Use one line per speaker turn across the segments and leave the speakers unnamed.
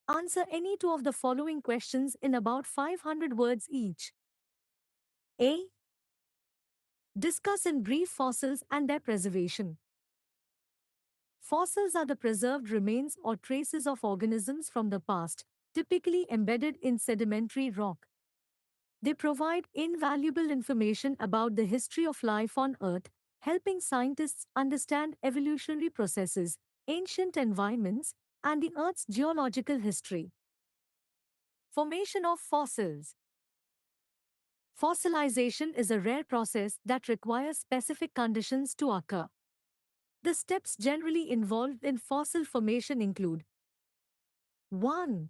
Answer any two of the following questions in about 500 words each. A. Discuss in brief fossils and their preservation. Fossils are the preserved remains or traces of organisms from the past, typically embedded in sedimentary rock. They provide invaluable information about the history of life on Earth, helping scientists understand evolutionary processes, ancient environments, and the Earth's geological history. Formation of fossils. Fossilization is a rare process that requires specific conditions to occur. The steps generally involved in fossil formation include 1.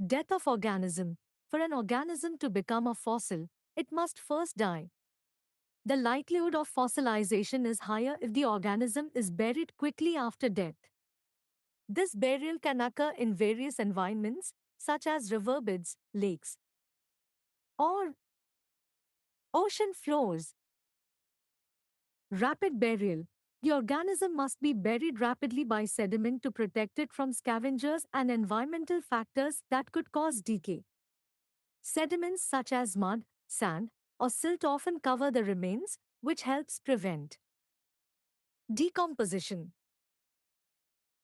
Death of organism. For an organism to become a fossil, it must first die. The likelihood of fossilization is higher if the organism is buried quickly after death. This burial can occur in various environments, such as riverbeds, lakes, or ocean floors. Rapid burial. The organism must be buried rapidly by sediment to protect it from scavengers and environmental factors that could cause decay. Sediments such as mud, sand, or silt often cover the remains, which helps prevent decomposition.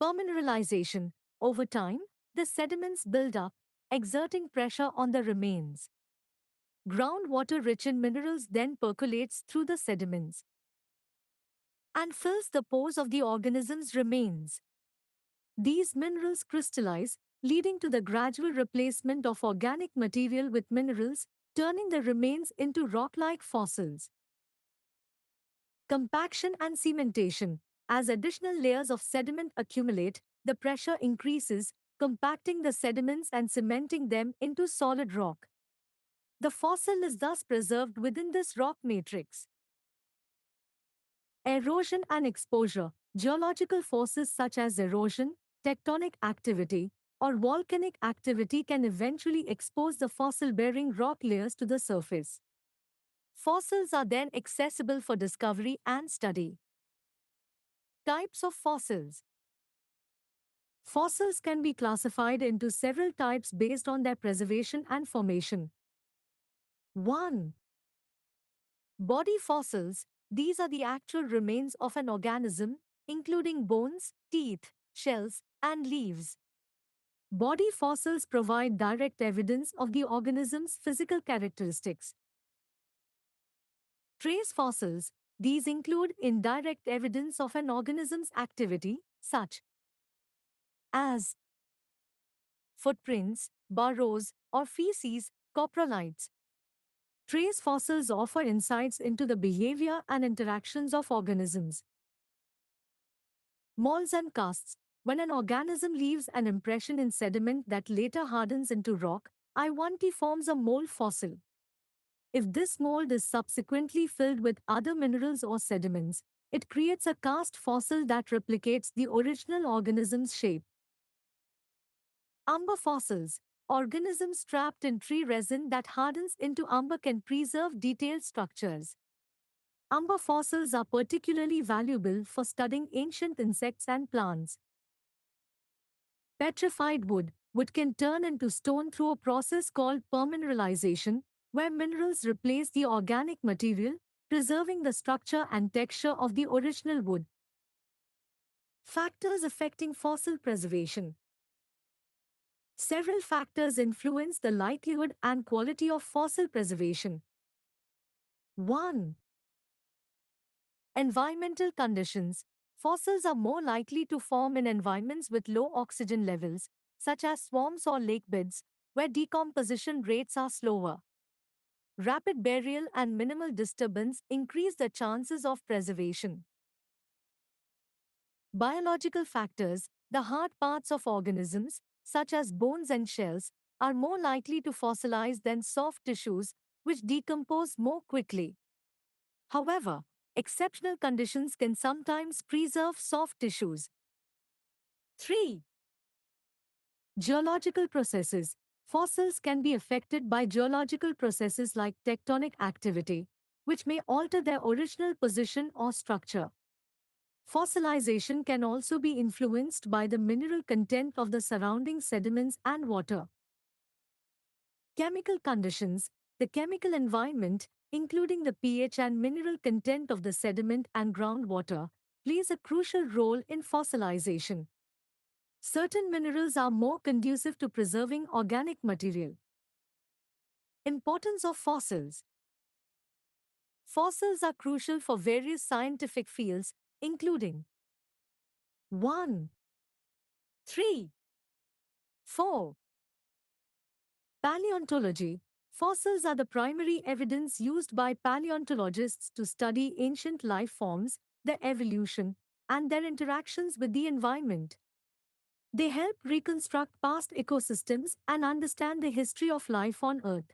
Permineralization. Over time, the sediments build up, exerting pressure on the remains. Groundwater rich in minerals then percolates through the sediments and fills the pores of the organism's remains. These minerals crystallize, leading to the gradual replacement of organic material with minerals, turning the remains into rock-like fossils. Compaction and cementation. As additional layers of sediment accumulate, the pressure increases, compacting the sediments and cementing them into solid rock. The fossil is thus preserved within this rock matrix. Erosion and exposure. Geological forces such as erosion, tectonic activity, or volcanic activity can eventually expose the fossil-bearing rock layers to the surface. Fossils are then accessible for discovery and study. Types of fossils. Fossils can be classified into several types based on their preservation and formation. 1. Body fossils. These are the actual remains of an organism, including bones, teeth, shells, and leaves. Body fossils provide direct evidence of the organism's physical characteristics. Trace fossils. These include indirect evidence of an organism's activity, such as footprints, burrows, or feces, coprolites. Trace fossils offer insights into the behavior and interactions of organisms. Molds and casts. When an organism leaves an impression in sediment that later hardens into rock, I1T forms a mold fossil. If this mold is subsequently filled with other minerals or sediments, it creates a cast fossil that replicates the original organism's shape. Umber fossils. Organisms trapped in tree resin that hardens into umber can preserve detailed structures. Umber fossils are particularly valuable for studying ancient insects and plants. Petrified wood. Wood can turn into stone through a process called permineralization, where minerals replace the organic material, preserving the structure and texture of the original wood. Factors affecting fossil preservation. Several factors influence the likelihood and quality of fossil preservation. 1. Environmental conditions. Fossils are more likely to form in environments with low oxygen levels, such as swamps or lake beds, where decomposition rates are slower. Rapid burial and minimal disturbance increase the chances of preservation. Biological factors. The hard parts of organisms, such as bones and shells, are more likely to fossilize than soft tissues, which decompose more quickly. However, exceptional conditions can sometimes preserve soft tissues. 3. Geological processes. Fossils can be affected by geological processes like tectonic activity, which may alter their original position or structure. Fossilization can also be influenced by the mineral content of the surrounding sediments and water. Chemical conditions, the chemical environment, including the pH and mineral content of the sediment and groundwater, plays a crucial role in fossilization. Certain minerals are more conducive to preserving organic material. Importance of fossils. Fossils are crucial for various scientific fields, including 1, 3, 4. Paleontology. Fossils are the primary evidence used by paleontologists to study ancient life forms, their evolution, and their interactions with the environment. They help reconstruct past ecosystems and understand the history of life on Earth.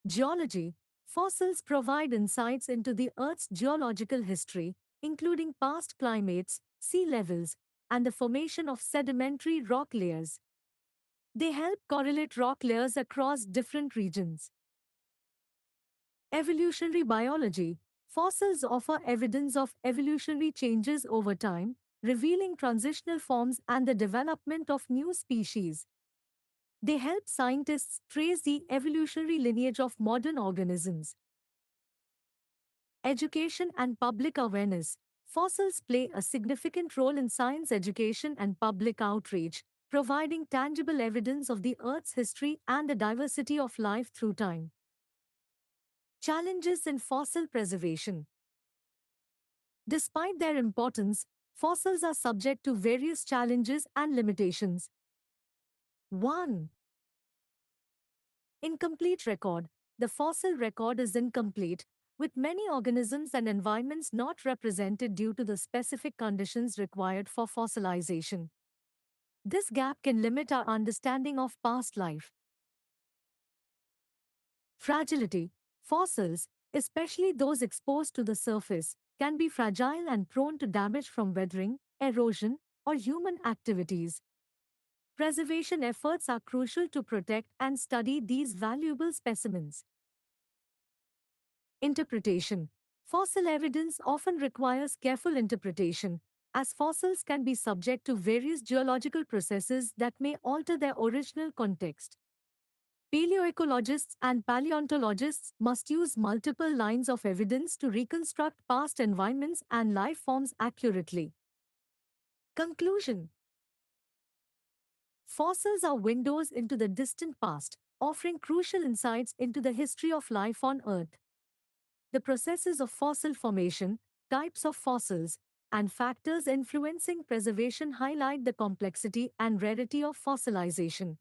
Geology. Fossils provide insights into the Earth's geological history, including past climates, sea levels, and the formation of sedimentary rock layers. They help correlate rock layers across different regions. Evolutionary biology. Fossils offer evidence of evolutionary changes over time, revealing transitional forms and the development of new species. They help scientists trace the evolutionary lineage of modern organisms. Education and public awareness. Fossils play a significant role in science education and public outreach, providing tangible evidence of the Earth's history and the diversity of life through time. Challenges in fossil preservation. Despite their importance, fossils are subject to various challenges and limitations. 1. Incomplete record. The fossil record is incomplete, with many organisms and environments not represented due to the specific conditions required for fossilization. This gap can limit our understanding of past life. Fragility. Fossils, especially those exposed to the surface, can be fragile and prone to damage from weathering, erosion, or human activities. Preservation efforts are crucial to protect and study these valuable specimens. Interpretation. Fossil evidence often requires careful interpretation, as fossils can be subject to various geological processes that may alter their original context. Paleoecologists and paleontologists must use multiple lines of evidence to reconstruct past environments and life forms accurately. Conclusion. Fossils are windows into the distant past, offering crucial insights into the history of life on Earth. The processes of fossil formation, types of fossils, and factors influencing preservation highlight the complexity and rarity of fossilization.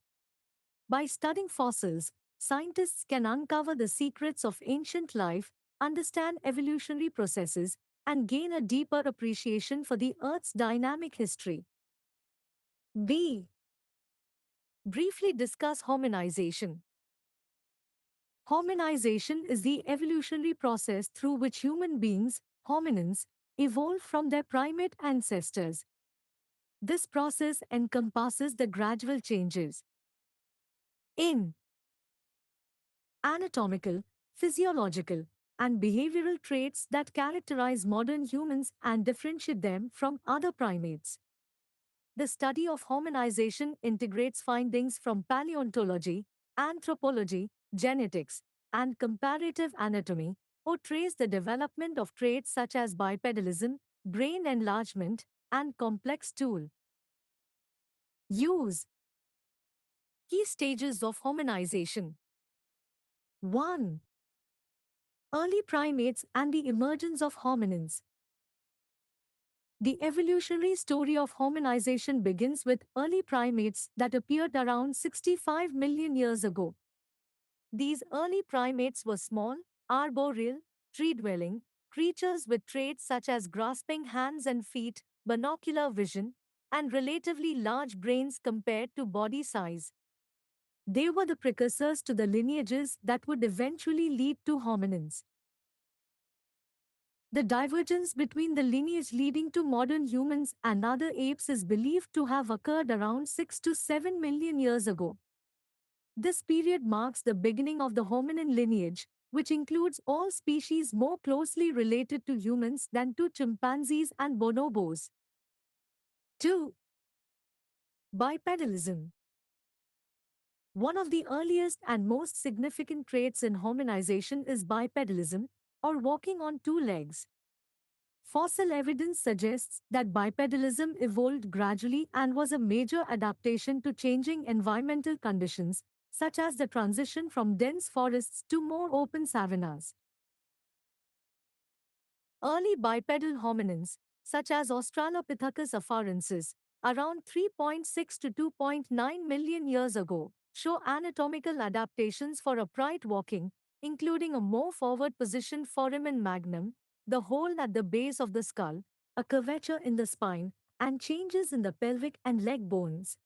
By studying fossils, scientists can uncover the secrets of ancient life, understand evolutionary processes, and gain a deeper appreciation for the Earth's dynamic history. B. Briefly discuss hominization. Hominization is the evolutionary process through which human beings, hominins, evolved from their primate ancestors. This process encompasses the gradual changes in anatomical, physiological, and behavioral traits that characterize modern humans and differentiate them from other primates. The study of hominization integrates findings from paleontology, anthropology, genetics, and comparative anatomy, or trace the development of traits such as bipedalism, brain enlargement, and complex tool use. Key stages of hominization. 1. Early primates and the emergence of hominins. The evolutionary story of hominization begins with early primates that appeared around 65 million years ago. These early primates were small, arboreal, tree-dwelling creatures with traits such as grasping hands and feet, binocular vision, and relatively large brains compared to body size. They were the precursors to the lineages that would eventually lead to hominins. The divergence between the lineage leading to modern humans and other apes is believed to have occurred around 6 to 7 million years ago. This period marks the beginning of the hominin lineage, which includes all species more closely related to humans than to chimpanzees and bonobos. 2. Bipedalism. One of the earliest and most significant traits in hominization is bipedalism, or walking on two legs. Fossil evidence suggests that bipedalism evolved gradually and was a major adaptation to changing environmental conditions, such as the transition from dense forests to more open savannas. Early bipedal hominins, such as Australopithecus afarensis, around 3.6 to 2.9 million years ago, show anatomical adaptations for upright walking, including a more forward positioned foramen magnum, the hole at the base of the skull, a curvature in the spine, and changes in the pelvic and leg bones.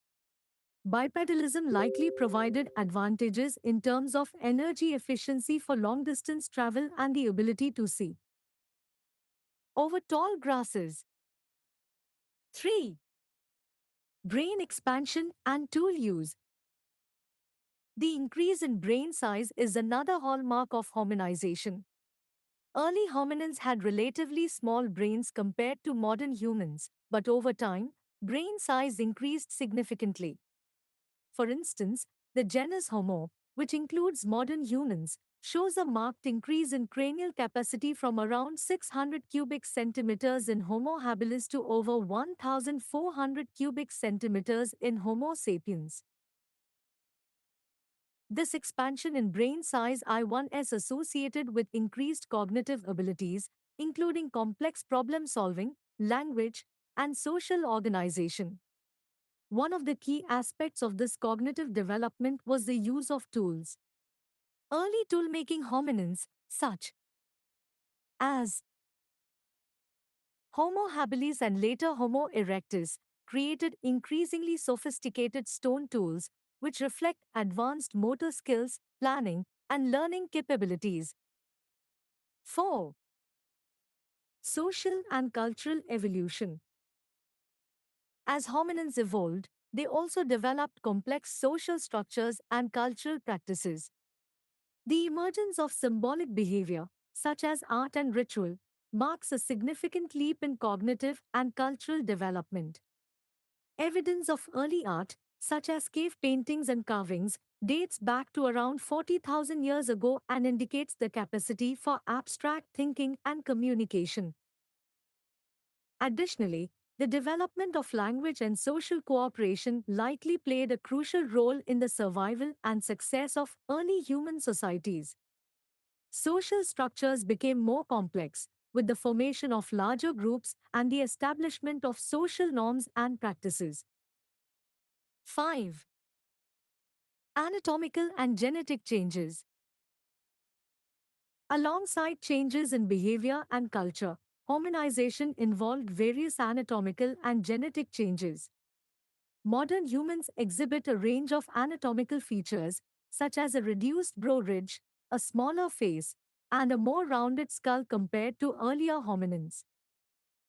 Bipedalism likely provided advantages in terms of energy efficiency for long distance travel and the ability to see over tall grasses. 3. Brain expansion and tool use. The increase in brain size is another hallmark of hominization. Early hominins had relatively small brains compared to modern humans, but over time, brain size increased significantly. For instance, the genus Homo, which includes modern humans, shows a marked increase in cranial capacity from around 600 cubic centimeters in Homo habilis to over 1,400 cubic centimeters in Homo sapiens. This expansion in brain size I1 is associated with increased cognitive abilities, including complex problem solving, language, and social organization. One of the key aspects of this cognitive development was the use of tools. Early tool-making hominins, such as Homo habilis and later Homo erectus, created increasingly sophisticated stone tools which reflect advanced motor skills, planning, and learning capabilities. 4. Social and cultural evolution. As hominins evolved, they also developed complex social structures and cultural practices. The emergence of symbolic behavior, such as art and ritual, marks a significant leap in cognitive and cultural development. Evidence of early art, such as cave paintings and carvings, dates back to around 40,000 years ago and indicates the capacity for abstract thinking and communication. Additionally, the development of language and social cooperation likely played a crucial role in the survival and success of early human societies. Social structures became more complex, with the formation of larger groups and the establishment of social norms and practices. 5. Anatomical and genetic changes. Alongside changes in behavior and culture, hominization involved various anatomical and genetic changes. Modern humans exhibit a range of anatomical features, such as a reduced brow ridge, a smaller face, and a more rounded skull compared to earlier hominins.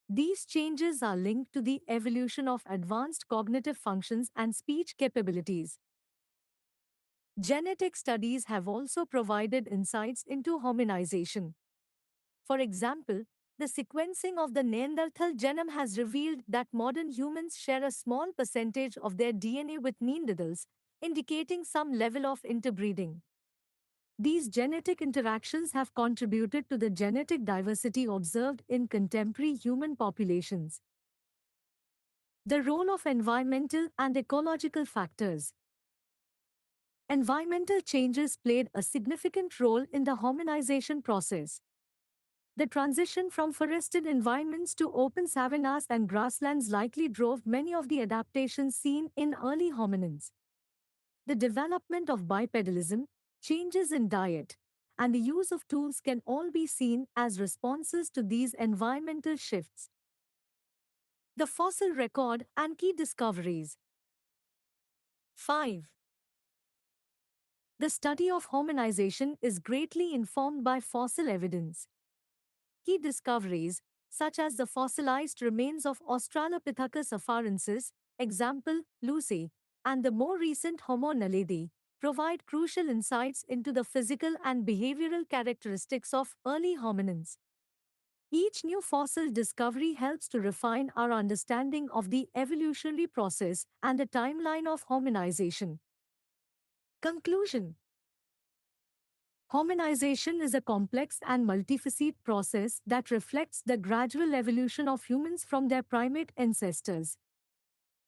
These changes are linked to the evolution of advanced cognitive functions and speech capabilities. Genetic studies have also provided insights into hominization. For example, the sequencing of the Neanderthal genome has revealed that modern humans share a small percentage of their DNA with Neanderthals, indicating some level of interbreeding. These genetic interactions have contributed to the genetic diversity observed in contemporary human populations. The role of environmental and ecological factors. Environmental changes played a significant role in the hominization process. The transition from forested environments to open savannas and grasslands likely drove many of the adaptations seen in early hominins. The development of bipedalism, changes in diet, and the use of tools can all be seen as responses to these environmental shifts. The fossil record and key discoveries. 5. The study of hominization is greatly informed by fossil evidence. Key discoveries, such as the fossilized remains of Australopithecus afarensis, example, Lucy, and the more recent Homo naledi, provide crucial insights into the physical and behavioral characteristics of early hominins. Each new fossil discovery helps to refine our understanding of the evolutionary process and the timeline of hominization. Conclusion: hominization is a complex and multifaceted process that reflects the gradual evolution of humans from their primate ancestors.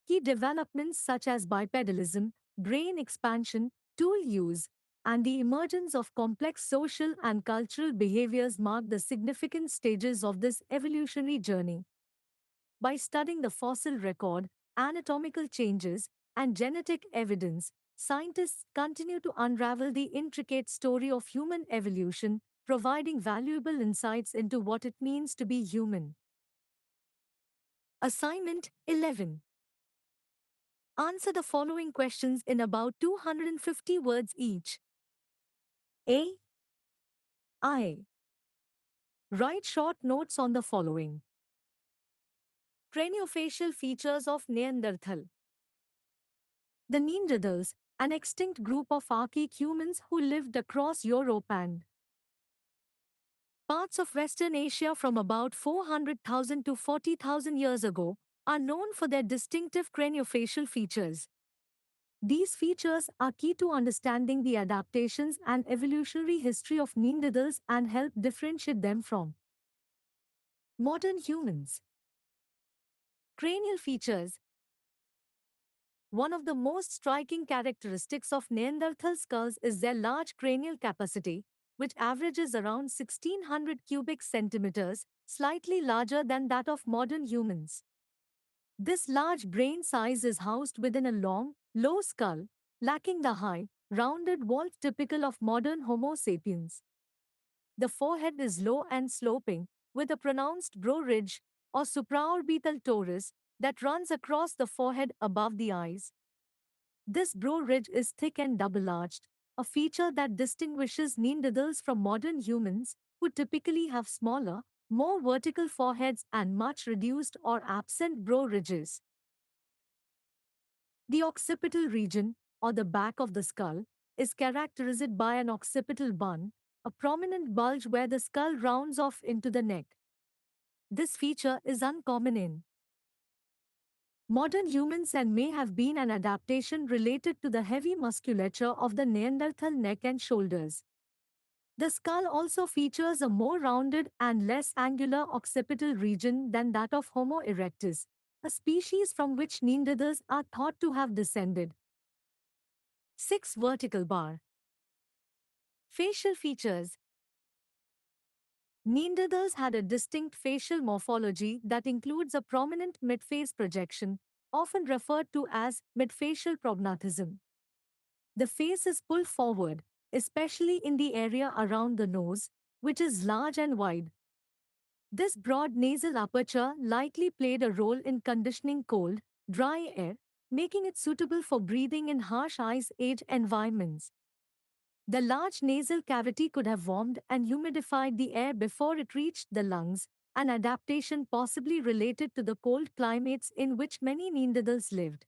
Key developments such as bipedalism, brain expansion, tool use, and the emergence of complex social and cultural behaviors mark the significant stages of this evolutionary journey. By studying the fossil record, anatomical changes, and genetic evidence, scientists continue to unravel the intricate story of human evolution, providing valuable insights into what it means to be human. Assignment 11. Answer the following questions in about 250 words each. A. I. Write short notes on the following. Craniofacial features of Neanderthal. The Neanderthals, an extinct group of archaic humans who lived across Europe and parts of Western Asia from about 400,000 to 40,000 years ago, are known for their distinctive craniofacial features. These features are key to understanding the adaptations and evolutionary history of Neanderthals and help differentiate them from modern humans. Cranial features. One of the most striking characteristics of Neanderthal skulls is their large cranial capacity, which averages around 1600 cubic centimeters, slightly larger than that of modern humans. This large brain size is housed within a long, low skull, lacking the high, rounded vault typical of modern Homo sapiens. The forehead is low and sloping, with a pronounced brow ridge or supraorbital torus that runs across the forehead above the eyes. This brow ridge is thick and double-arched, a feature that distinguishes Neanderthals from modern humans, who typically have smaller, more vertical foreheads and much reduced or absent brow ridges. The occipital region, or the back of the skull, is characterized by an occipital bun, a prominent bulge where the skull rounds off into the neck. This feature is uncommon in modern humans and may have been an adaptation related to the heavy musculature of the Neanderthal neck and shoulders. The skull also features a more rounded and less angular occipital region than that of Homo erectus, a species from which Neanderthals are thought to have descended. 6. Vertical bar. Facial features. Neanderthals had a distinct facial morphology that includes a prominent midface projection, often referred to as midfacial prognathism. The face is pulled forward, especially in the area around the nose, which is large and wide. This broad nasal aperture likely played a role in conditioning cold, dry air, making it suitable for breathing in harsh ice-age environments. The large nasal cavity could have warmed and humidified the air before it reached the lungs, an adaptation possibly related to the cold climates in which many Neanderthals lived.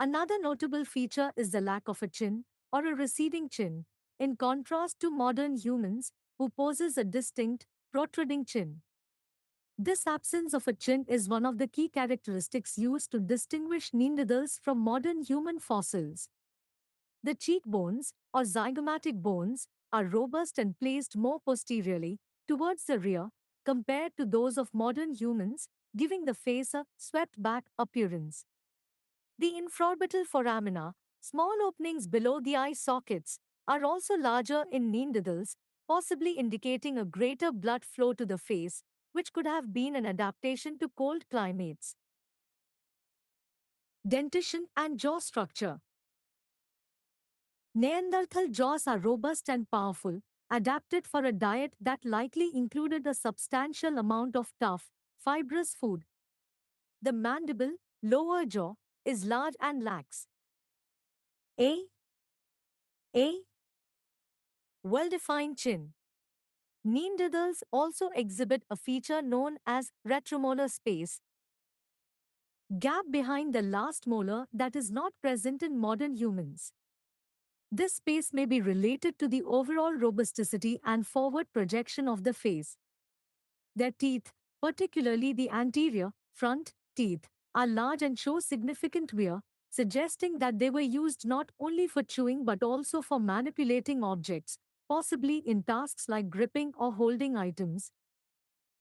Another notable feature is the lack of a chin, or a receding chin, in contrast to modern humans, who possess a distinct, protruding chin. This absence of a chin is one of the key characteristics used to distinguish Neanderthals from modern human fossils. The cheekbones, or zygomatic bones, are robust and placed more posteriorly, towards the rear, compared to those of modern humans, giving the face a swept-back appearance. The infraorbital foramina, small openings below the eye sockets, are also larger in Neanderthals, possibly indicating a greater blood flow to the face, which could have been an adaptation to cold climates. Dentition and jaw structure. Neanderthal jaws are robust and powerful, adapted for a diet that likely included a substantial amount of tough, fibrous food. The mandible, lower jaw, is large and lax. A. Well-defined chin. Neanderthals also exhibit a feature known as retromolar space, gap behind the last molar that is not present in modern humans. This space may be related to the overall robusticity and forward projection of the face. Their teeth, particularly the anterior, front teeth, are large and show significant wear, suggesting that they were used not only for chewing but also for manipulating objects, possibly in tasks like gripping or holding items.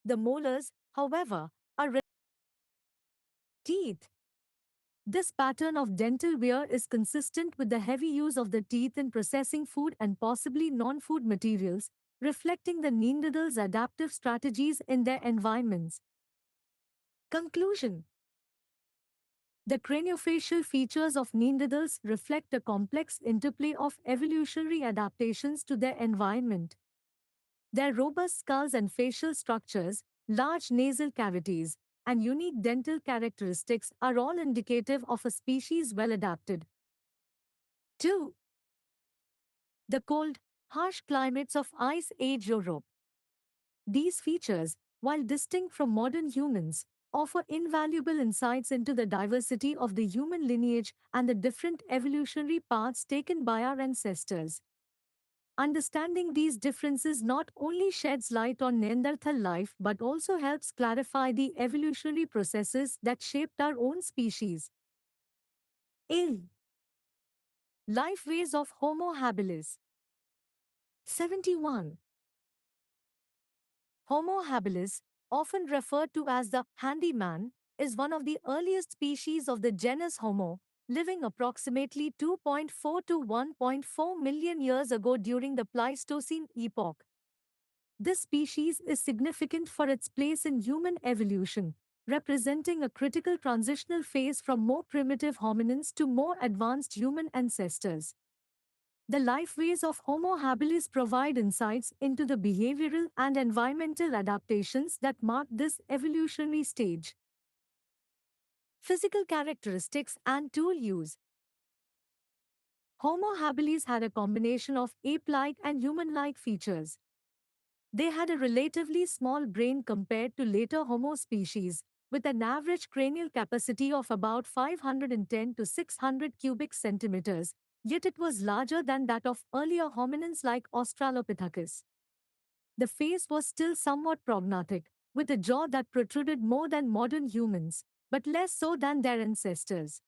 The molars, however, are teeth. This pattern of dental wear is consistent with the heavy use of the teeth in processing food and possibly non-food materials, reflecting the Neanderthals' adaptive strategies in their environments. Conclusion: the craniofacial features of Neanderthals reflect a complex interplay of evolutionary adaptations to their environment. Their robust skulls and facial structures, large nasal cavities, and unique dental characteristics are all indicative of a species well adapted. 2. The cold, harsh climates of Ice Age Europe. These features, while distinct from modern humans, offer invaluable insights into the diversity of the human lineage and the different evolutionary paths taken by our ancestors. Understanding these differences not only sheds light on Neanderthal life but also helps clarify the evolutionary processes that shaped our own species. In Lifeways of Homo habilis. 71. Homo habilis, often referred to as the handyman, is one of the earliest species of the genus Homo, living approximately 2.4 to 1.4 million years ago during the Pleistocene epoch. This species is significant for its place in human evolution, representing a critical transitional phase from more primitive hominins to more advanced human ancestors. The lifeways of Homo habilis provide insights into the behavioral and environmental adaptations that mark this evolutionary stage. Physical characteristics and tool use. Homo habilis had a combination of ape-like and human-like features. They had a relatively small brain compared to later Homo species, with an average cranial capacity of about 510 to 600 cubic centimeters, yet it was larger than that of earlier hominins like Australopithecus. The face was still somewhat prognatic, with a jaw that protruded more than modern humans, but less so than their ancestors.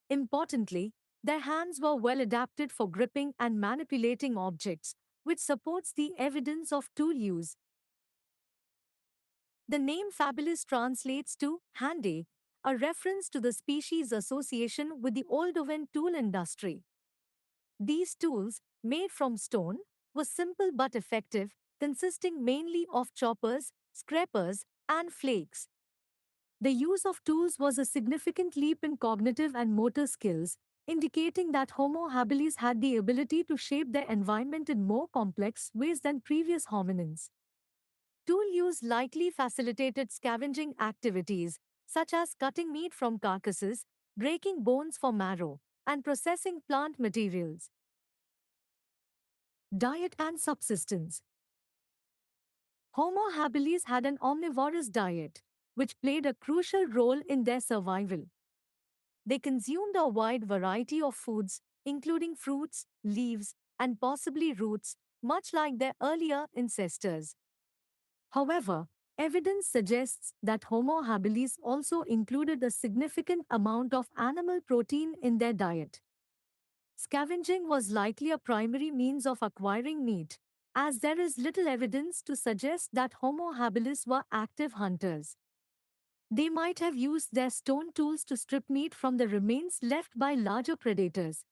Importantly, their hands were well adapted for gripping and manipulating objects, which supports the evidence of tool use. The name Fabilis translates to handy, a reference to the species' association with the Oldovan tool industry. These tools, made from stone, were simple but effective, consisting mainly of choppers, scrapers, and flakes. The use of tools was a significant leap in cognitive and motor skills, indicating that Homo habilis had the ability to shape their environment in more complex ways than previous hominins. Tool use likely facilitated scavenging activities, such as cutting meat from carcasses, breaking bones for marrow, and processing plant materials. Diet and subsistence. Homo habilis had an omnivorous diet, which played a crucial role in their survival. They consumed a wide variety of foods, including fruits, leaves, and possibly roots, much like their earlier ancestors. However, evidence suggests that Homo habilis also included a significant amount of animal protein in their diet. Scavenging was likely a primary means of acquiring meat, as there is little evidence to suggest that Homo habilis were active hunters. They might have used their stone tools to strip meat from the remains left by larger predators.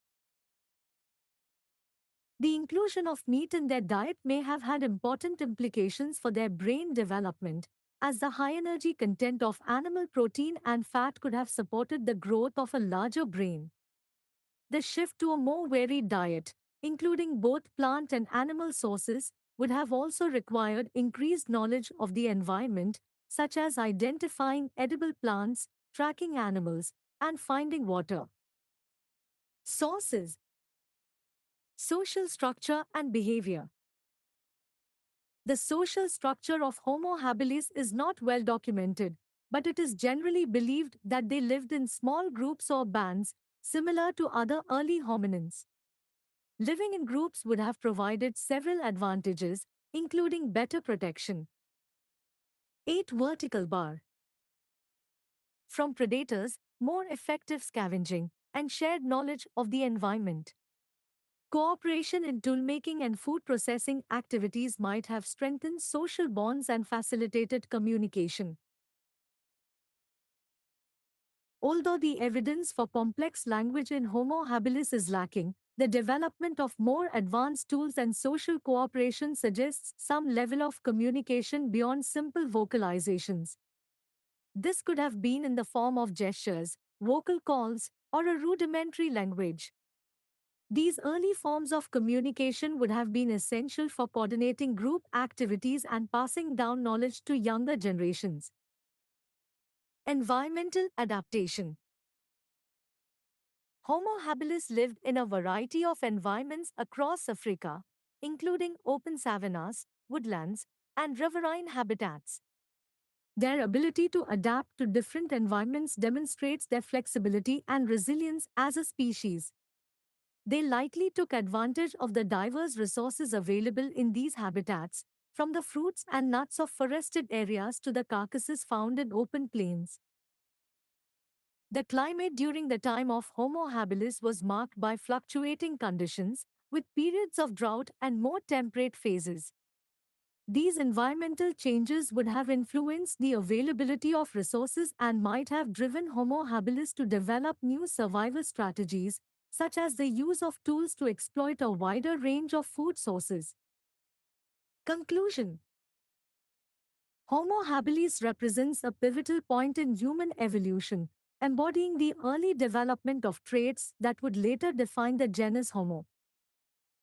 The inclusion of meat in their diet may have had important implications for their brain development, as the high energy content of animal protein and fat could have supported the growth of a larger brain. The shift to a more varied diet, including both plant and animal sources, would have also required increased knowledge of the environment, such as identifying edible plants, tracking animals, and finding water. Sources: social structure and behavior. The social structure of Homo habilis is not well documented, but it is generally believed that they lived in small groups or bands, similar to other early hominins. Living in groups would have provided several advantages, including better protection. 8. Vertical bar. From predators, more effective scavenging, and shared knowledge of the environment. Cooperation in toolmaking and food processing activities might have strengthened social bonds and facilitated communication. Although the evidence for complex language in Homo habilis is lacking, the development of more advanced tools and social cooperation suggests some level of communication beyond simple vocalizations. This could have been in the form of gestures, vocal calls, or a rudimentary language. These early forms of communication would have been essential for coordinating group activities and passing down knowledge to younger generations. Environmental adaptation. Homo habilis lived in a variety of environments across Africa, including open savannas, woodlands, and riverine habitats. Their ability to adapt to different environments demonstrates their flexibility and resilience as a species. They likely took advantage of the diverse resources available in these habitats, from the fruits and nuts of forested areas to the carcasses found in open plains. The climate during the time of Homo habilis was marked by fluctuating conditions, with periods of drought and more temperate phases. These environmental changes would have influenced the availability of resources and might have driven Homo habilis to develop new survival strategies, such as the use of tools to exploit a wider range of food sources. Conclusion. Homo habilis represents a pivotal point in human evolution, embodying the early development of traits that would later define the genus Homo.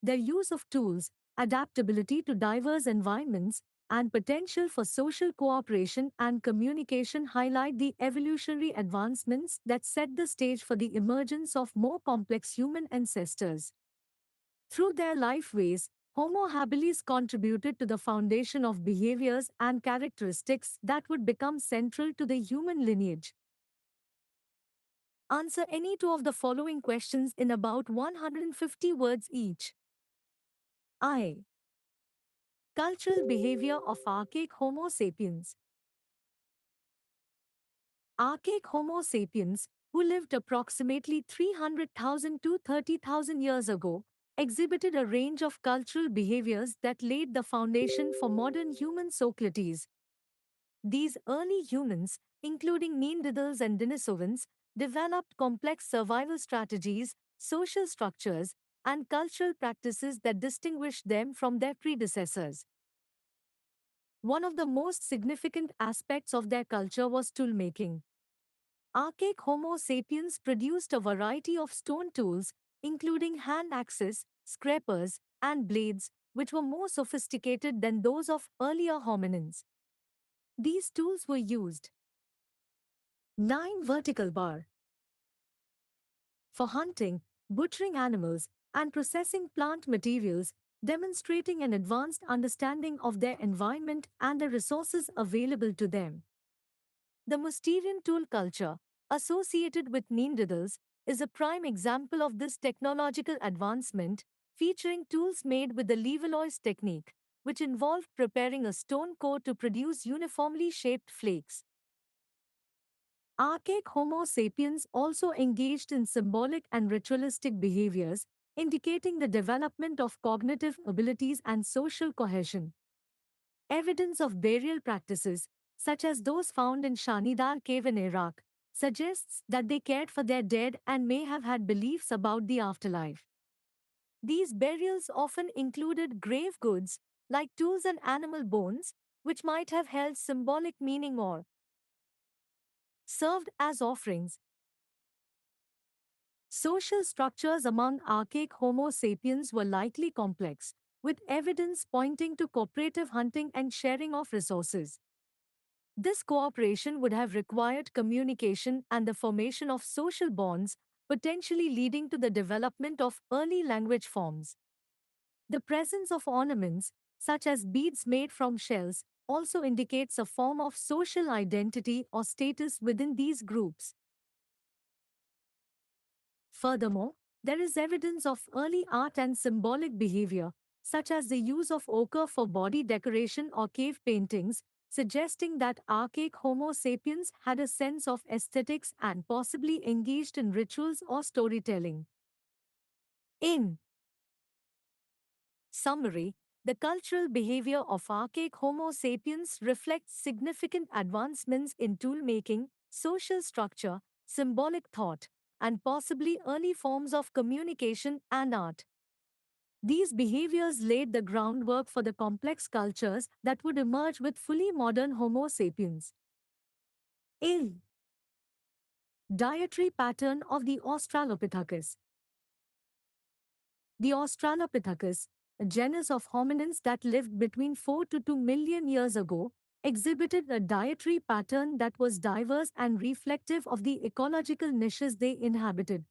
Their use of tools, adaptability to diverse environments, and potential for social cooperation and communication highlight the evolutionary advancements that set the stage for the emergence of more complex human ancestors. Through their lifeways, Homo habilis contributed to the foundation of behaviors and characteristics that would become central to the human lineage. Answer any two of the following questions in about 150 words each. I. Cultural behavior of archaic Homo sapiens. Archaic Homo sapiens, who lived approximately 300,000 to 30,000 years ago, exhibited a range of cultural behaviors that laid the foundation for modern human Socrates. These early humans, including Neanderthals and Denisovans, developed complex survival strategies, social structures, and cultural practices that distinguished them from their predecessors. One of the most significant aspects of their culture was toolmaking. Archaic Homo sapiens produced a variety of stone tools, including hand axes, scrapers, and blades, which were more sophisticated than those of earlier hominins. These tools were used 9. Vertical bar for hunting, butchering animals, and processing plant materials, demonstrating an advanced understanding of their environment and the resources available to them. The Mousterian tool culture, associated with Neanderthals, is a prime example of this technological advancement, featuring tools made with the Levallois technique, which involved preparing a stone core to produce uniformly shaped flakes. Archaic Homo sapiens also engaged in symbolic and ritualistic behaviors, indicating the development of cognitive abilities and social cohesion. Evidence of burial practices, such as those found in Shanidar cave in Iraq, suggests that they cared for their dead and may have had beliefs about the afterlife. These burials often included grave goods, like tools and animal bones, which might have held symbolic meaning or served as offerings. Social structures among archaic Homo sapiens were likely complex, with evidence pointing to cooperative hunting and sharing of resources. This cooperation would have required communication and the formation of social bonds, potentially leading to the development of early language forms. The presence of ornaments, such as beads made from shells, also indicates a form of social identity or status within these groups. Furthermore, there is evidence of early art and symbolic behavior, such as the use of ochre for body decoration or cave paintings, suggesting that archaic Homo sapiens had a sense of aesthetics and possibly engaged in rituals or storytelling. In summary, the cultural behavior of archaic Homo sapiens reflects significant advancements in tool-making, social structure, symbolic thought, and possibly early forms of communication and art. These behaviors laid the groundwork for the complex cultures that would emerge with fully modern Homo sapiens. A dietary pattern of the Australopithecus. The Australopithecus, a genus of hominins that lived between 4 to 2 million years ago, exhibited a dietary pattern that was diverse and reflective of the ecological niches they inhabited.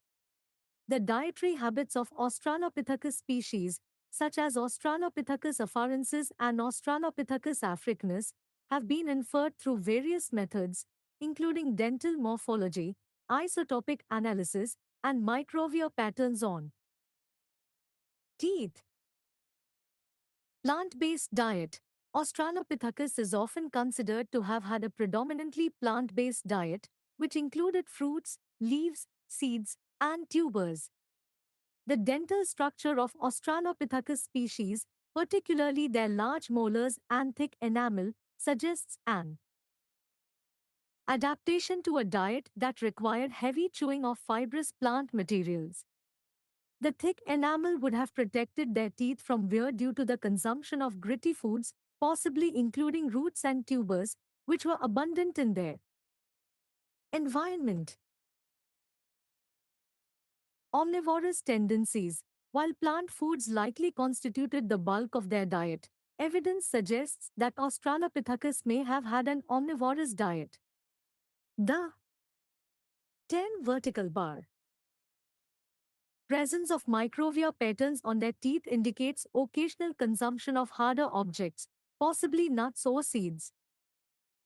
The dietary habits of Australopithecus species, such as Australopithecus afarensis and Australopithecus africanus, have been inferred through various methods, including dental morphology, isotopic analysis, and microvial patterns on teeth. Plant-based diet. Australopithecus is often considered to have had a predominantly plant-based diet, which included fruits, leaves, seeds, and tubers. The dental structure of Australopithecus species, particularly their large molars and thick enamel, suggests an adaptation to a diet that required heavy chewing of fibrous plant materials. The thick enamel would have protected their teeth from wear due to the consumption of gritty foods, possibly including roots and tubers, which were abundant in their environment. Omnivorous tendencies. While plant foods likely constituted the bulk of their diet, evidence suggests that Australopithecus may have had an omnivorous diet. The 10 vertical bar. Presence of microvial patterns on their teeth indicates occasional consumption of harder objects, possibly nuts or seeds.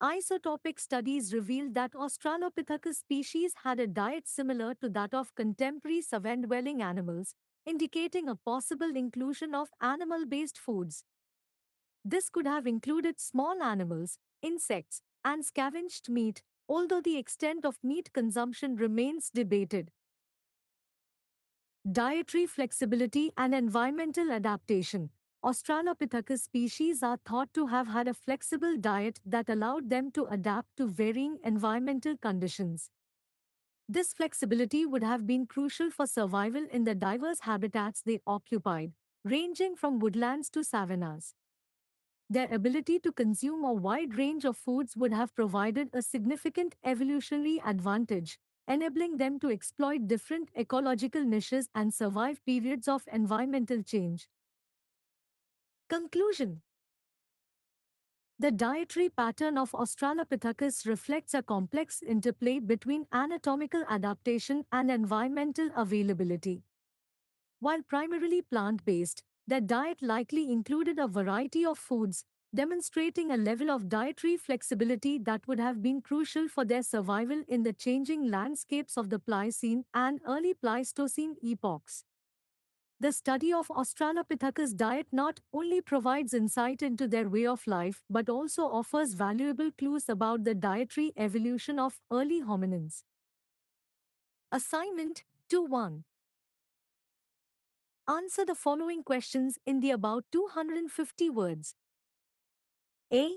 Isotopic studies revealed that Australopithecus species had a diet similar to that of contemporary savanna-dwelling animals, indicating a possible inclusion of animal-based foods. This could have included small animals, insects, and scavenged meat, although the extent of meat consumption remains debated. Dietary flexibility and environmental adaptation. Australopithecus species are thought to have had a flexible diet that allowed them to adapt to varying environmental conditions. This flexibility would have been crucial for survival in the diverse habitats they occupied, ranging from woodlands to savannas. Their ability to consume a wide range of foods would have provided a significant evolutionary advantage, enabling them to exploit different ecological niches and survive periods of environmental change. Conclusion. The dietary pattern of Australopithecus reflects a complex interplay between anatomical adaptation and environmental availability. While primarily plant-based, their diet likely included a variety of foods, demonstrating a level of dietary flexibility that would have been crucial for their survival in the changing landscapes of the Pliocene and early Pleistocene epochs. The study of Australopithecus' diet not only provides insight into their way of life but also offers valuable clues about the dietary evolution of early hominins. Assignment 2-1. Answer the following questions in the about 250 words. A.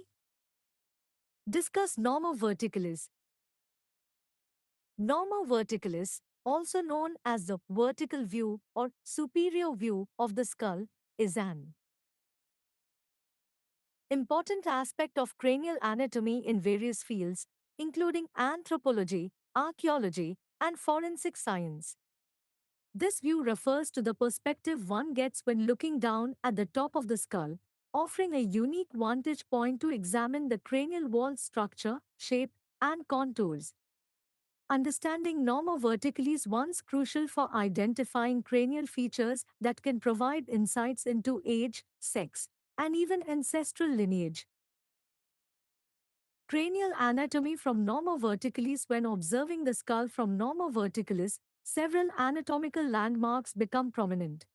Discuss Norma verticalis. Norma verticalis, also known as the vertical view or superior view of the skull, is an important aspect of cranial anatomy in various fields, including anthropology, archaeology, and forensic science. This view refers to the perspective one gets when looking down at the top of the skull, offering a unique vantage point to examine the cranial wall structure, shape, and contours. Understanding norma vertically is once crucial for identifying cranial features that can provide insights into age, sex, and even ancestral lineage. Cranial anatomy from Norma verticalis. When observing the skull from Norma verticalis, several anatomical landmarks become prominent.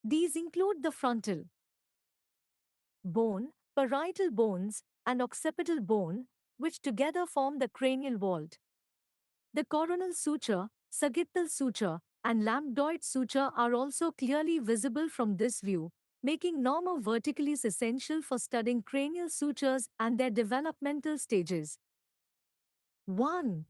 These include the frontal bone, parietal bones, and occipital bone, which together form the cranial vault. The coronal suture, sagittal suture, and lambdoid suture are also clearly visible from this view, making Norma verticalis essential for studying cranial sutures and their developmental stages. 1.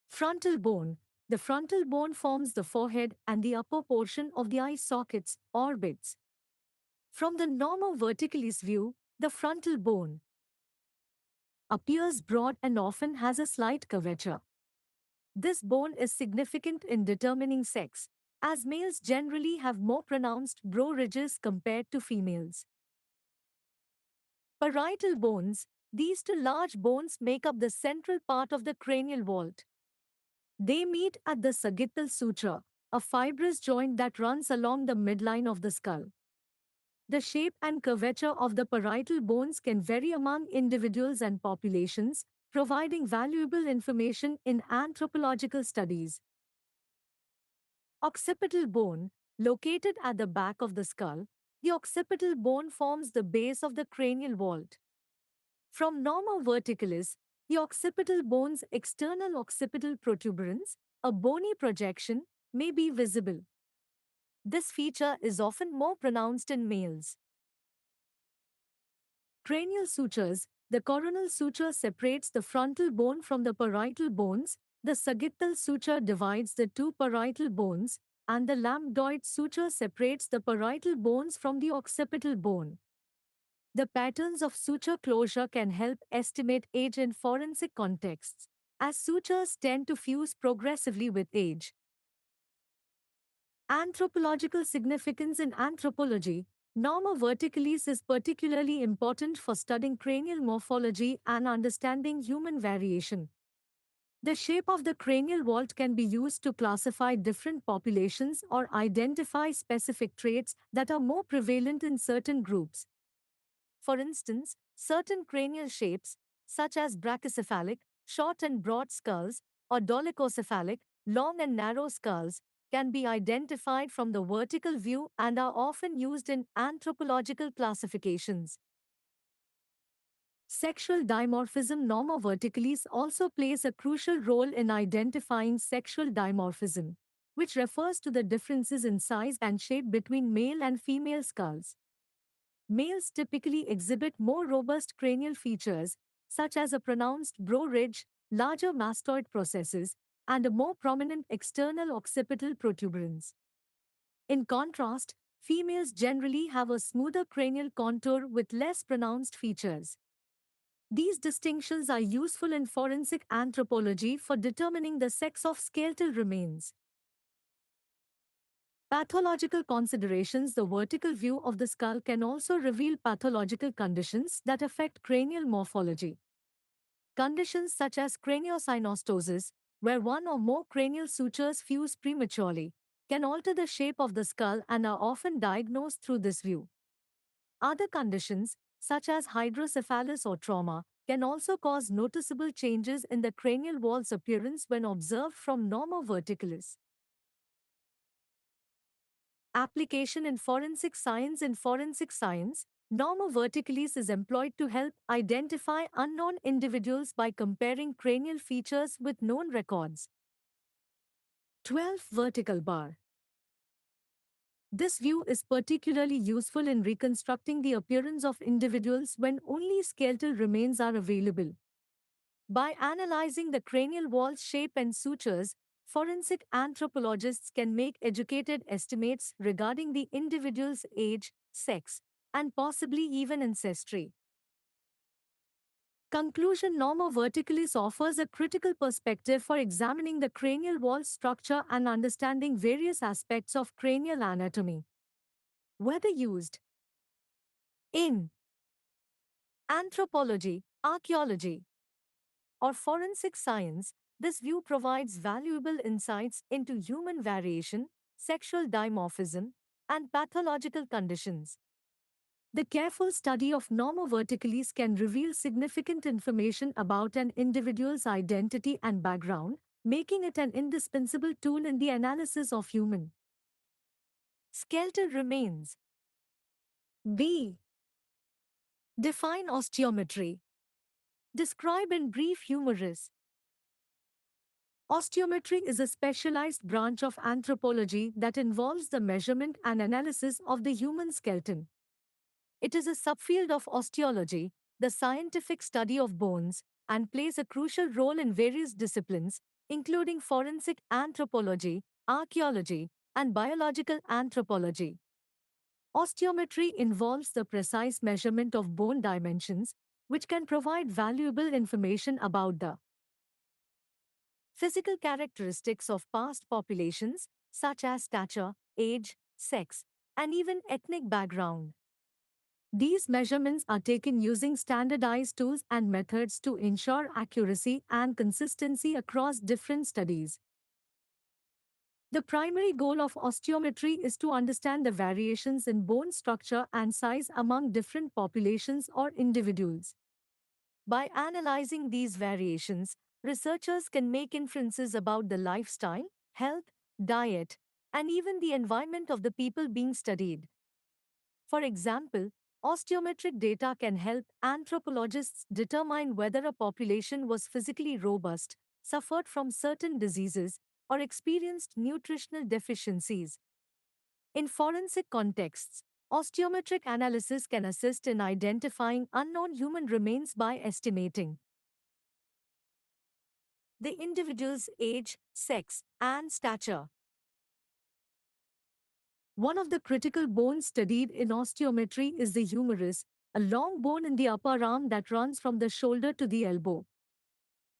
Frontal bone. The frontal bone forms the forehead and the upper portion of the eye sockets, orbits. From the Norma verticalis view, the frontal bone appears broad and often has a slight curvature. This bone is significant in determining sex, as males generally have more pronounced brow ridges compared to females. Parietal bones. These two large bones make up the central part of the cranial vault. They meet at the sagittal suture, a fibrous joint that runs along the midline of the skull. The shape and curvature of the parietal bones can vary among individuals and populations, providing valuable information in anthropological studies. Occipital bone, located at the back of the skull, the occipital bone forms the base of the cranial vault. From Norma verticalis, the occipital bone's external occipital protuberance, a bony projection, may be visible. This feature is often more pronounced in males. Cranial sutures. The coronal suture separates the frontal bone from the parietal bones, the sagittal suture divides the two parietal bones, and the lambdoid suture separates the parietal bones from the occipital bone. The patterns of suture closure can help estimate age in forensic contexts, as sutures tend to fuse progressively with age. Anthropological significance. In anthropology, Norma verticalis is particularly important for studying cranial morphology and understanding human variation. The shape of the cranial vault can be used to classify different populations or identify specific traits that are more prevalent in certain groups. For instance, certain cranial shapes, such as brachycephalic, short and broad skulls, or dolichocephalic, long and narrow skulls, can be identified from the vertical view and are often used in anthropological classifications. Sexual dimorphism. Norma verticalis also plays a crucial role in identifying sexual dimorphism, which refers to the differences in size and shape between male and female skulls. Males typically exhibit more robust cranial features, such as a pronounced brow ridge, larger mastoid processes, and a more prominent external occipital protuberance. In contrast, females generally have a smoother cranial contour with less pronounced features. These distinctions are useful in forensic anthropology for determining the sex of skeletal remains. Pathological considerations. The vertical view of the skull can also reveal pathological conditions that affect cranial morphology. Conditions such as craniosynostosis, where one or more cranial sutures fuse prematurely, can alter the shape of the skull and are often diagnosed through this view. Other conditions, such as hydrocephalus or trauma, can also cause noticeable changes in the cranial wall's appearance when observed from Norma verticalis. Application in forensic science. In forensic science, Norma verticalis is employed to help identify unknown individuals by comparing cranial features with known records. 12. Vertical bar. This view is particularly useful in reconstructing the appearance of individuals when only skeletal remains are available. By analyzing the cranial wall's shape and sutures, forensic anthropologists can make educated estimates regarding the individual's age, sex, and possibly even ancestry. Conclusion. Norma verticalis offers a critical perspective for examining the cranial wall structure and understanding various aspects of cranial anatomy. Whether used in anthropology, archaeology, or forensic science, this view provides valuable insights into human variation, sexual dimorphism, and pathological conditions. The careful study of normoverticales can reveal significant information about an individual's identity and background, making it an indispensable tool in the analysis of human skeletal remains. B. Define osteometry. Describe in brief humerus. Osteometry is a specialized branch of anthropology that involves the measurement and analysis of the human skeleton. It is a subfield of osteology, the scientific study of bones, and plays a crucial role in various disciplines, including forensic anthropology, archaeology, and biological anthropology. Osteometry involves the precise measurement of bone dimensions, which can provide valuable information about the physical characteristics of past populations, such as stature, age, sex, and even ethnic background. These measurements are taken using standardized tools and methods to ensure accuracy and consistency across different studies. The primary goal of osteometry is to understand the variations in bone structure and size among different populations or individuals. By analyzing these variations, researchers can make inferences about the lifestyle, health, diet, and even the environment of the people being studied. For example, osteometric data can help anthropologists determine whether a population was physically robust, suffered from certain diseases, or experienced nutritional deficiencies. In forensic contexts, osteometric analysis can assist in identifying unknown human remains by estimating the individual's age, sex, and stature. One of the critical bones studied in osteometry is the humerus, a long bone in the upper arm that runs from the shoulder to the elbow.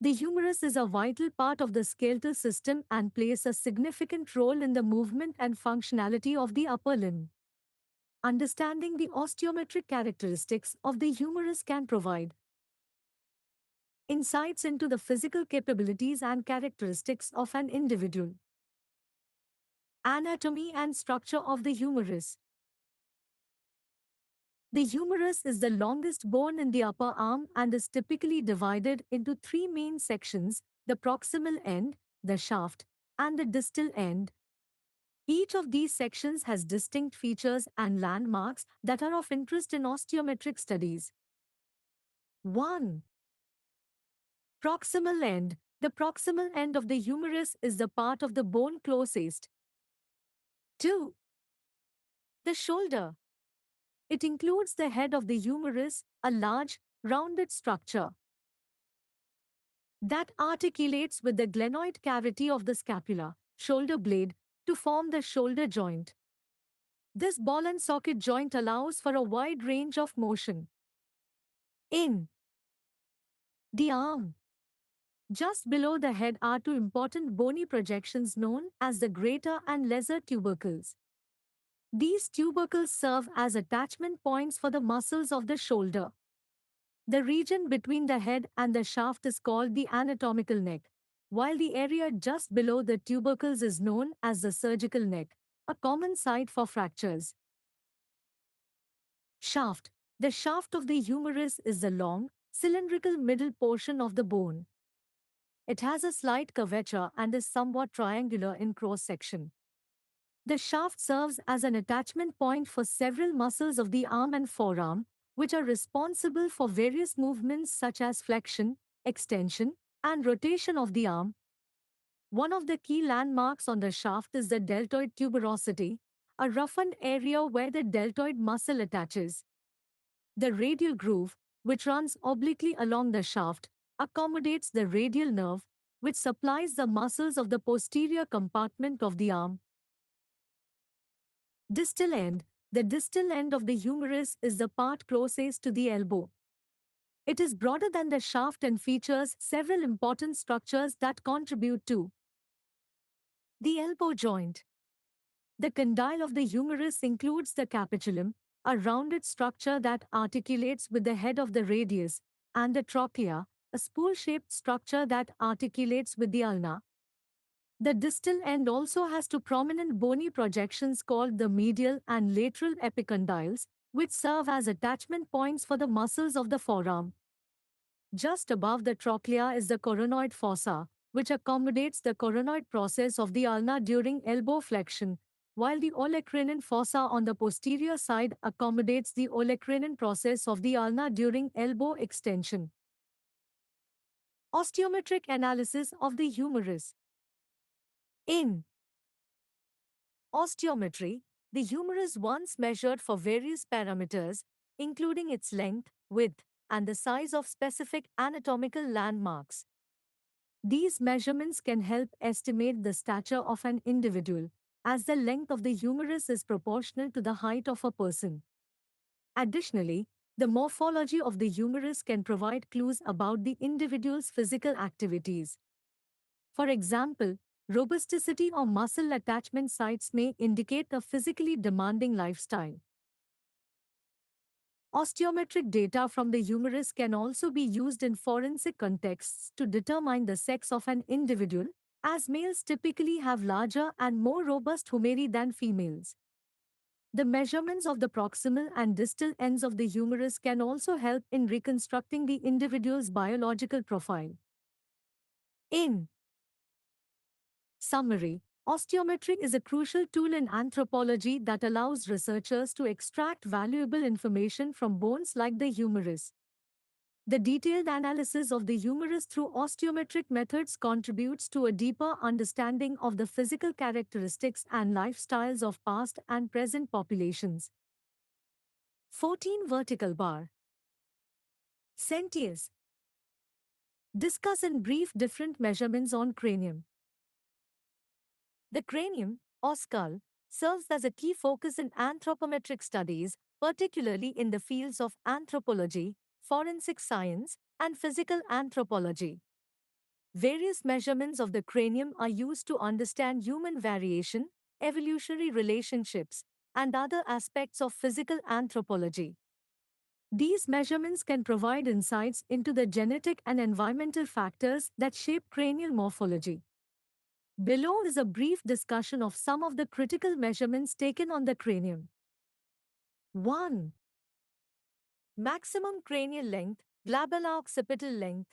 The humerus is a vital part of the skeletal system and plays a significant role in the movement and functionality of the upper limb. Understanding the osteometric characteristics of the humerus can provide insights into the physical capabilities and characteristics of an individual. Anatomy and structure of the humerus. The humerus is the longest bone in the upper arm and is typically divided into three main sections: the proximal end, the shaft, and the distal end. Each of these sections has distinct features and landmarks that are of interest in osteometric studies. 1. Proximal end. The proximal end of the humerus is the part of the bone closest. 2. The shoulder. It includes the head of the humerus, a large, rounded structure that articulates with the glenoid cavity of the scapula, shoulder blade, to form the shoulder joint. This ball and socket joint allows for a wide range of motion. In the arm, just below the head are two important bony projections known as the greater and lesser tubercles. These tubercles serve as attachment points for the muscles of the shoulder. The region between the head and the shaft is called the anatomical neck, while the area just below the tubercles is known as the surgical neck, a common site for fractures. Shaft. The shaft of the humerus is the long, cylindrical middle portion of the bone. It has a slight curvature and is somewhat triangular in cross-section. The shaft serves as an attachment point for several muscles of the arm and forearm, which are responsible for various movements such as flexion, extension, and rotation of the arm. One of the key landmarks on the shaft is the deltoid tuberosity, a roughened area where the deltoid muscle attaches. The radial groove, which runs obliquely along the shaft, accommodates the radial nerve, which supplies the muscles of the posterior compartment of the arm. Distal end. The distal end of the humerus is the part closest to the elbow. It is broader than the shaft and features several important structures that contribute to the elbow joint. The condyle of the humerus includes the capitulum, a rounded structure that articulates with the head of the radius, and the trochlea, a spool-shaped structure that articulates with the ulna. The distal end also has two prominent bony projections called the medial and lateral epicondyles, which serve as attachment points for the muscles of the forearm. Just above the trochlea is the coronoid fossa, which accommodates the coronoid process of the ulna during elbow flexion, while the olecranon fossa on the posterior side accommodates the olecranon process of the ulna during elbow extension. Osteometric analysis of the humerus. In osteometry, the humerus once measured for various parameters, including its length, width, and the size of specific anatomical landmarks. These measurements can help estimate the stature of an individual, as the length of the humerus is proportional to the height of a person. Additionally, the morphology of the humerus can provide clues about the individual's physical activities. For example, robusticity or muscle attachment sites may indicate a physically demanding lifestyle. Osteometric data from the humerus can also be used in forensic contexts to determine the sex of an individual, as males typically have larger and more robust humeri than females. The measurements of the proximal and distal ends of the humerus can also help in reconstructing the individual's biological profile. In summary, osteometry is a crucial tool in anthropology that allows researchers to extract valuable information from bones like the humerus. The detailed analysis of the humerus through osteometric methods contributes to a deeper understanding of the physical characteristics and lifestyles of past and present populations. 14 Vertical bar. Sentius. Discuss in brief different measurements on cranium. The cranium, or skull, serves as a key focus in anthropometric studies, particularly in the fields of anthropology, forensic science, and physical anthropology. Various measurements of the cranium are used to understand human variation, evolutionary relationships, and other aspects of physical anthropology. These measurements can provide insights into the genetic and environmental factors that shape cranial morphology. Below is a brief discussion of some of the critical measurements taken on the cranium. 1. Maximum cranial length, glabellar-occipital length.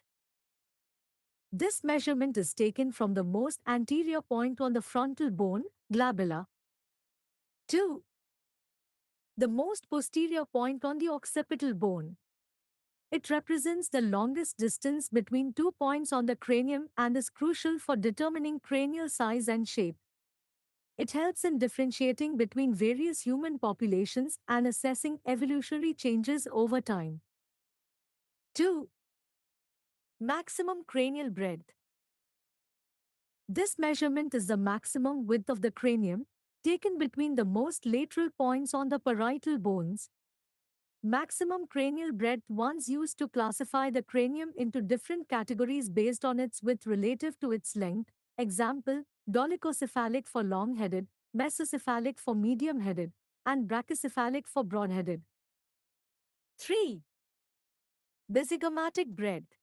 This measurement is taken from the most anterior point on the frontal bone, glabella. 2. The most posterior point on the occipital bone. It represents the longest distance between 2 points on the cranium and is crucial for determining cranial size and shape. It helps in differentiating between various human populations and assessing evolutionary changes over time. 2. Maximum cranial breadth. This measurement is the maximum width of the cranium, taken between the most lateral points on the parietal bones. Maximum cranial breadth once used to classify the cranium into different categories based on its width relative to its length. Example, dolichocephalic for long-headed, mesocephalic for medium-headed, and brachycephalic for broad-headed. 3. Bizygomatic breadth.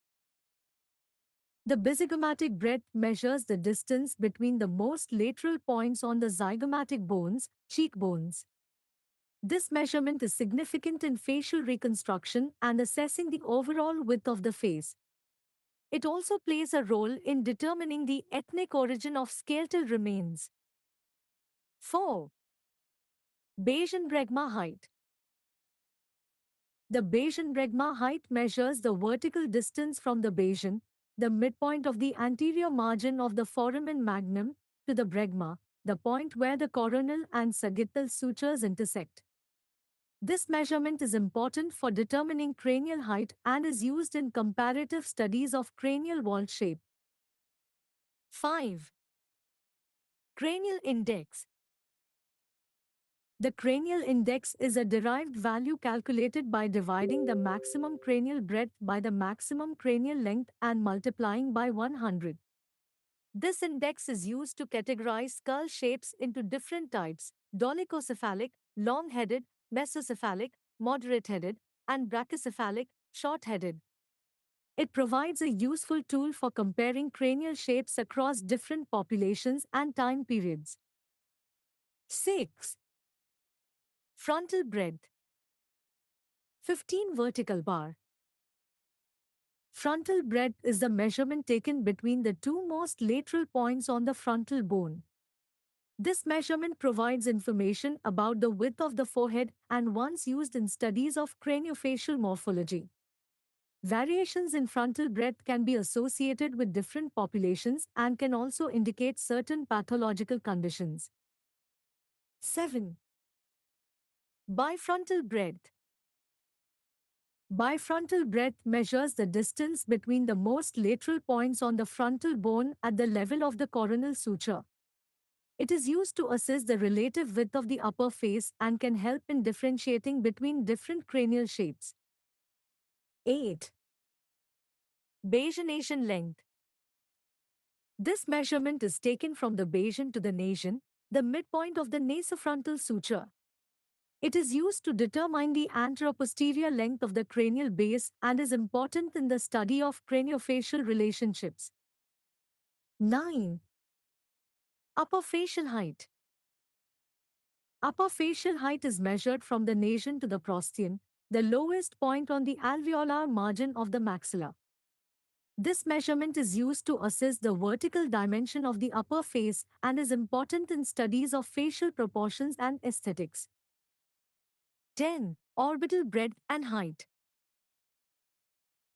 The bizygomatic breadth measures the distance between the most lateral points on the zygomatic bones, cheekbones. This measurement is significant in facial reconstruction and assessing the overall width of the face. It also plays a role in determining the ethnic origin of skeletal remains. 4. Bayesian bregma height. The Bayesian bregma height measures the vertical distance from the Bayesian, the midpoint of the anterior margin of the foramen magnum, to the bregma, the point where the coronal and sagittal sutures intersect. This measurement is important for determining cranial height and is used in comparative studies of cranial wall shape. 5. Cranial index. The cranial index is a derived value calculated by dividing the maximum cranial breadth by the maximum cranial length and multiplying by 100. This index is used to categorize skull shapes into different types: dolichocephalic, long-headed, mesocephalic, moderate-headed, and brachycephalic, short-headed. It provides a useful tool for comparing cranial shapes across different populations and time periods. 6. Frontal breadth. 15 vertical bar. Frontal breadth is the measurement taken between the two most lateral points on the frontal bone. This measurement provides information about the width of the forehead and once used in studies of craniofacial morphology. Variations in frontal breadth can be associated with different populations and can also indicate certain pathological conditions. 7. Bifrontal breadth. Bifrontal breadth measures the distance between the most lateral points on the frontal bone at the level of the coronal suture. It is used to assess the relative width of the upper face and can help in differentiating between different cranial shapes. 8. Bayesianation length. This measurement is taken from the Bayesian to the nasion, the midpoint of the nasofrontal suture. It is used to determine the anteroposterior length of the cranial base and is important in the study of craniofacial relationships. 9. Upper facial height. Upper facial height is measured from the nasion to the prosteum, the lowest point on the alveolar margin of the maxilla. This measurement is used to assess the vertical dimension of the upper face and is important in studies of facial proportions and aesthetics. 10. Orbital breadth and height.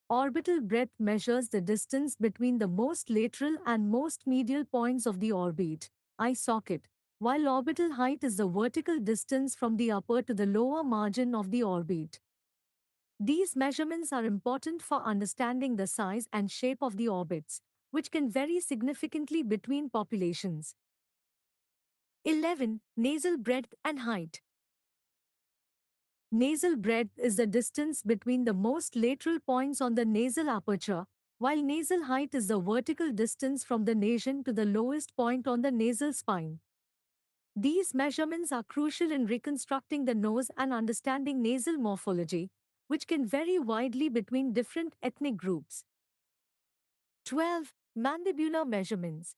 Orbital breadth measures the distance between the most lateral and most medial points of the orbit, eye socket, while orbital height is the vertical distance from the upper to the lower margin of the orbit. These measurements are important for understanding the size and shape of the orbits, which can vary significantly between populations. 11. Nasal breadth and height. Nasal breadth is the distance between the most lateral points on the nasal aperture, while nasal height is the vertical distance from the nasion to the lowest point on the nasal spine. These measurements are crucial in reconstructing the nose and understanding nasal morphology, which can vary widely between different ethnic groups. 12. Mandibular measurements.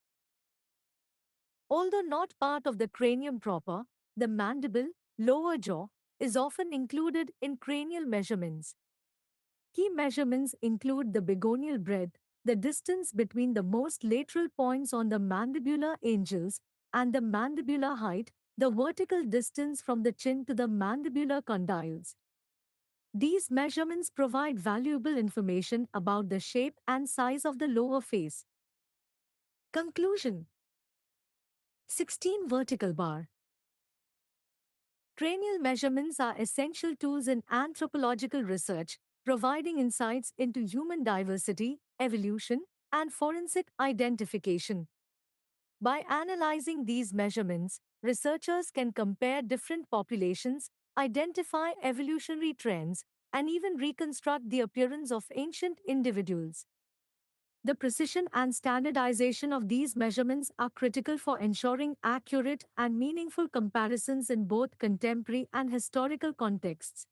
Although not part of the cranium proper, the mandible, lower jaw, is often included in cranial measurements. Key measurements include the begonial breadth, the distance between the most lateral points on the mandibular angles, and the mandibular height, the vertical distance from the chin to the mandibular condyles. These measurements provide valuable information about the shape and size of the lower face. Conclusion. 16 vertical bar. Cranial measurements are essential tools in anthropological research, providing insights into human diversity, evolution, and forensic identification. By analyzing these measurements, researchers can compare different populations, identify evolutionary trends, and even reconstruct the appearance of ancient individuals. The precision and standardization of these measurements are critical for ensuring accurate and meaningful comparisons in both contemporary and historical contexts.